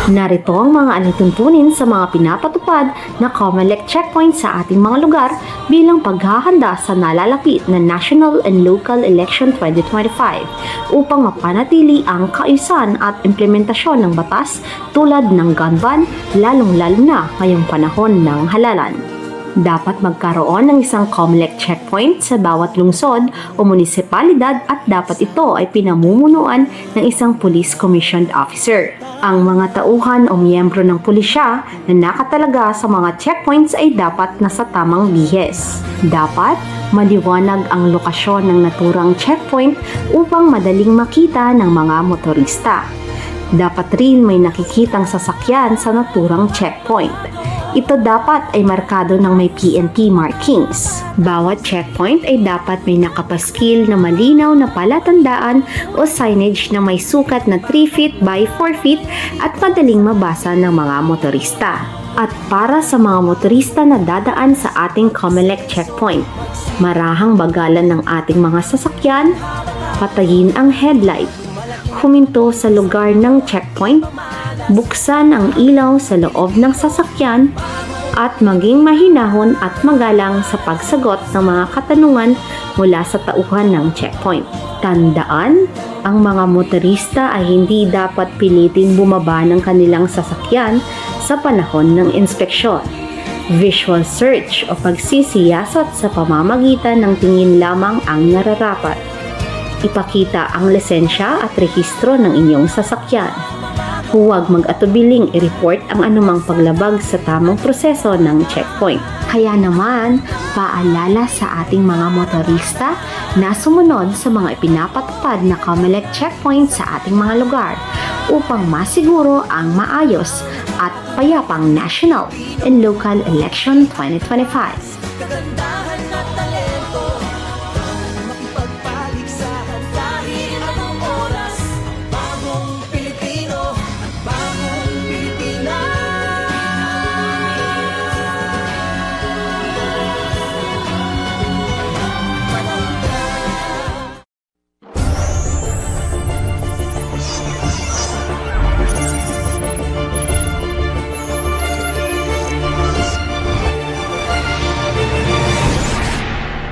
Narito ang mga alituntunin sa mga pinapatupad na COMELEC checkpoint sa ating mga lugar bilang paghahanda sa nalalapit na National and Local Election 2025 upang mapanatili ang kaayusan at implementasyon ng batas tulad ng gun ban, lalong-lalo na ngayong panahon ng halalan. Dapat magkaroon ng isang COMELEC checkpoint sa bawat lungsod o munisipalidad at dapat ito ay pinamumunuan ng isang police commissioned officer. Ang mga tauhan o miyembro ng pulisya na nakatalaga sa mga checkpoints ay dapat nasa tamang bihis. Dapat maliwanag ang lokasyon ng naturang checkpoint upang madaling makita ng mga motorista. Dapat rin may nakikitang sasakyan sa naturang checkpoint. Ito dapat ay markado ng may PNP markings. Bawat checkpoint ay dapat may nakapaskil na malinaw na palatandaan o signage na may sukat na 3 feet by 4 feet at madaling mabasa ng mga motorista. At para sa mga motorista na dadaan sa ating COMELEC checkpoint, marahang bagalan ng ating mga sasakyan, patayin ang headlight, huminto sa lugar ng checkpoint, buksan ang ilaw sa loob ng sasakyan, at maging mahinahon at magalang sa pagsagot ng mga katanungan mula sa tauhan ng checkpoint. Tandaan, ang mga motorista ay hindi dapat piliting bumaba ng kanilang sasakyan sa panahon ng inspeksyon. Visual search o pagsisiyasat sa pamamagitan ng tingin lamang ang nararapat. Ipakita ang lisensya at rehistro ng inyong sasakyan. Huwag mag-atubiling i-report ang anumang paglabag sa tamang proseso ng checkpoint. Kaya naman, paalala sa ating mga motorista na sumunod sa mga ipinapatupad na COMELEC checkpoint sa ating mga lugar upang masiguro ang maayos at payapang national and local election 2025.